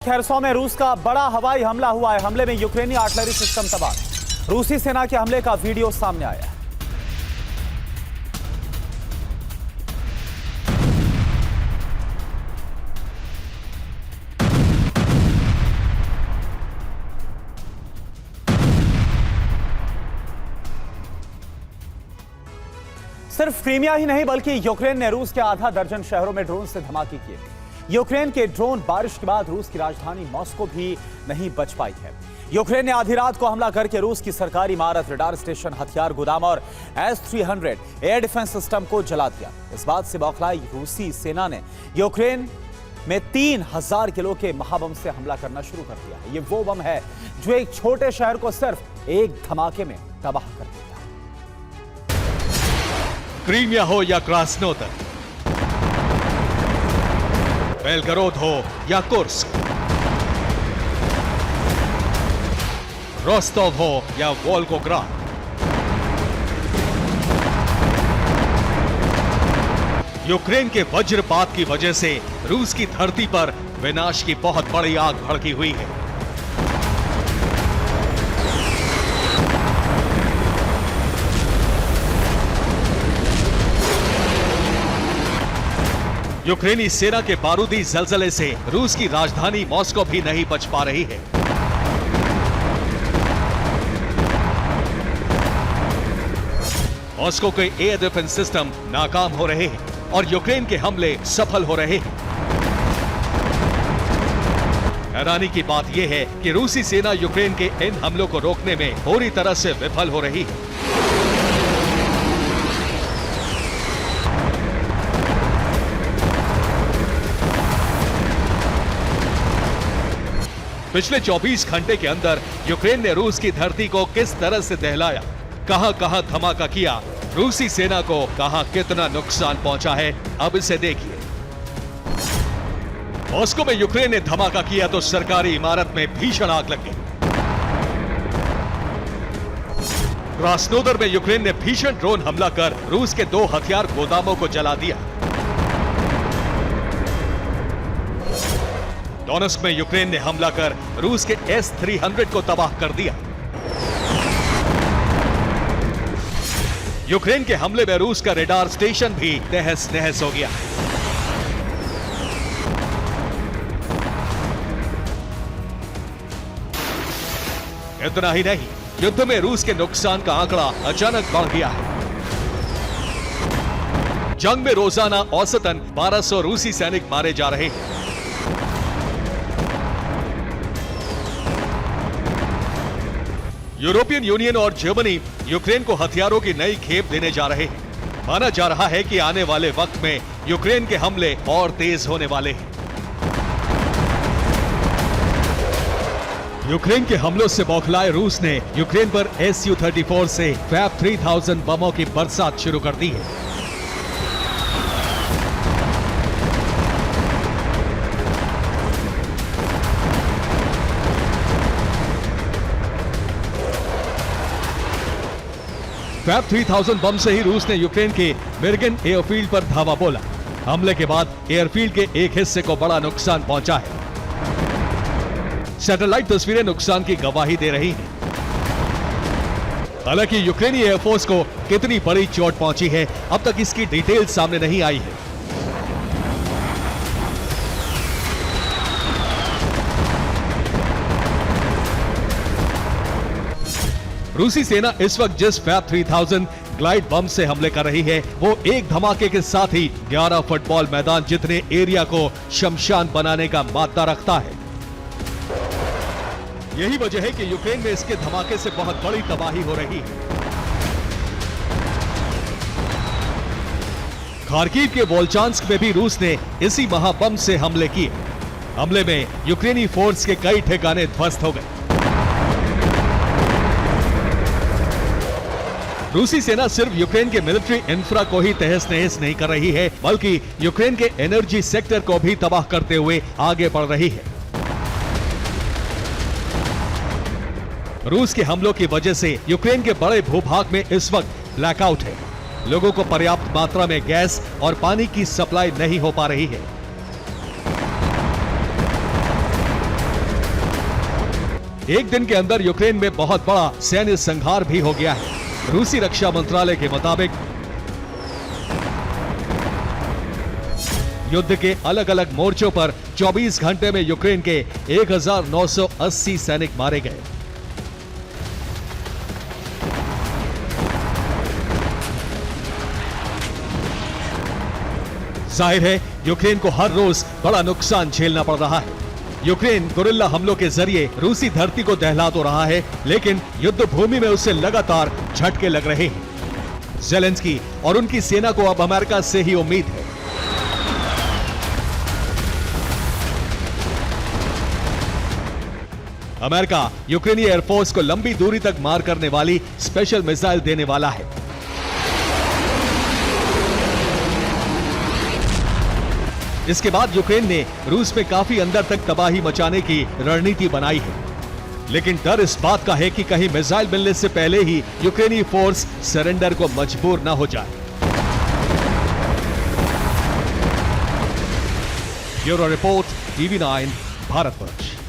खेरसो में रूस का बड़ा हवाई हमला हुआ है। हमले में यूक्रेनी आर्टिलरी सिस्टम तबाह। रूसी सेना के हमले का वीडियो सामने आया है। सिर्फ क्रीमिया ही नहीं बल्कि यूक्रेन ने रूस के आधा दर्जन शहरों में ड्रोन से धमाके किए। यूक्रेन के ड्रोन बारिश के बाद रूस की राजधानी मॉस्को भी नहीं बच पाई है। यूक्रेन ने आधी रात को हमला करके रूस की सरकारी इमारत, रडार स्टेशन, हथियार गोदाम और S-300 एयर डिफेंस सिस्टम को जला दिया। इस बात से बौखलाई रूसी सेना ने यूक्रेन में 3000 किलो के महाबम से हमला करना शुरू कर दिया है। ये वो बम है जो एक छोटे शहर को सिर्फ एक धमाके में तबाह कर देता है। क्रीमिया हो या क्रास्नोदर, बेलगरोद हो या कुर्स्क, रोस्टोव हो या वोल्गोग्राद, यूक्रेन के वज्रपात की वजह से रूस की धरती पर विनाश की बहुत बड़ी आग भड़की हुई है। यूक्रेनी सेना के बारूदी जलजले से रूस की राजधानी मॉस्को भी नहीं बच पा रही है। मॉस्को के एयर डिफेंस सिस्टम नाकाम हो रहे हैं और यूक्रेन के हमले सफल हो रहे हैं। हैरानी की बात यह है कि रूसी सेना यूक्रेन के इन हमलों को रोकने में पूरी तरह से विफल हो रही है। पिछले 24 घंटे के अंदर यूक्रेन ने रूस की धरती को किस तरह से दहलाया, कहां-कहां धमाका किया, रूसी सेना को कहां कितना नुकसान पहुंचा है, अब इसे देखिए। मॉस्को में यूक्रेन ने धमाका किया तो सरकारी इमारत में भीषण आग लग गई। क्रास्नोदर में यूक्रेन ने भीषण ड्रोन हमला कर रूस के 2 हथियार गोदामों को जला दिया। डोनेस्क में यूक्रेन ने हमला कर रूस के S-300 को तबाह कर दिया। यूक्रेन के हमले में रूस का रडार स्टेशन भी तहस नहस हो गया। इतना ही नहीं, युद्ध में रूस के नुकसान का आंकड़ा अचानक बढ़ गया है। जंग में रोजाना औसतन 1200 रूसी सैनिक मारे जा रहे हैं। यूरोपियन यूनियन और जर्मनी यूक्रेन को हथियारों की नई खेप देने जा रहे हैं। माना जा रहा है कि आने वाले वक्त में यूक्रेन के हमले और तेज होने वाले हैं। यूक्रेन के हमलों से बौखलाए रूस ने यूक्रेन पर Su-34 से फैब 3000 बमों की बरसात शुरू कर दी है। फैब 3000 बम से ही रूस ने यूक्रेन के मिर्गिन एयरफील्ड पर धावा बोला। हमले के बाद एयरफील्ड के एक हिस्से को बड़ा नुकसान पहुंचा है। सैटेलाइट तस्वीरें नुकसान की गवाही दे रही हैं। हालांकि यूक्रेनी एयरफोर्स को कितनी बड़ी चोट पहुंची है, अब तक इसकी डिटेल सामने नहीं आई है। रूसी सेना इस वक्त जिस फैब 3000 ग्लाइड बम से हमले कर रही है, वो एक धमाके के साथ ही 11 फुटबॉल मैदान जितने एरिया को शमशान बनाने का मादा रखता है। यही वजह है कि यूक्रेन में इसके धमाके से बहुत बड़ी तबाही हो रही है। खार्किव के वोल्चांस्क में भी रूस ने इसी महाबम से हमले किए। हमले में यूक्रेनी फोर्स के कई ठिकाने ध्वस्त हो गए। रूसी सेना सिर्फ यूक्रेन के मिलिट्री इंफ्रा को ही तहस नहस नहीं कर रही है, बल्कि यूक्रेन के एनर्जी सेक्टर को भी तबाह करते हुए आगे बढ़ रही है। रूस के हमलों की वजह से यूक्रेन के बड़े भूभाग में इस वक्त ब्लैकआउट है। लोगों को पर्याप्त मात्रा में गैस और पानी की सप्लाई नहीं हो पा रही है। एक दिन के अंदर यूक्रेन में बहुत बड़ा सैन्य संहार भी हो गया है। रूसी रक्षा मंत्रालय के मुताबिक युद्ध के अलग अलग मोर्चों पर 24 घंटे में यूक्रेन के 1980 सैनिक मारे गए। जाहिर है यूक्रेन को हर रोज बड़ा नुकसान झेलना पड़ रहा है। यूक्रेन गुरिल्ला हमलों के जरिए रूसी धरती को दहला तो रहा है, लेकिन युद्ध भूमि में उसे लगातार झटके लग रहे हैं। ज़ेलेंस्की और उनकी सेना को अब अमेरिका से ही उम्मीद है। अमेरिका यूक्रेनी एयरफोर्स को लंबी दूरी तक मार करने वाली स्पेशल मिसाइल देने वाला है। इसके बाद यूक्रेन ने रूस में काफी अंदर तक तबाही मचाने की रणनीति बनाई है, लेकिन डर इस बात का है कि कहीं मिसाइल मिलने से पहले ही यूक्रेनी फोर्स सरेंडर को मजबूर न हो जाए। Bureau report, TV9, Bharatvarsh.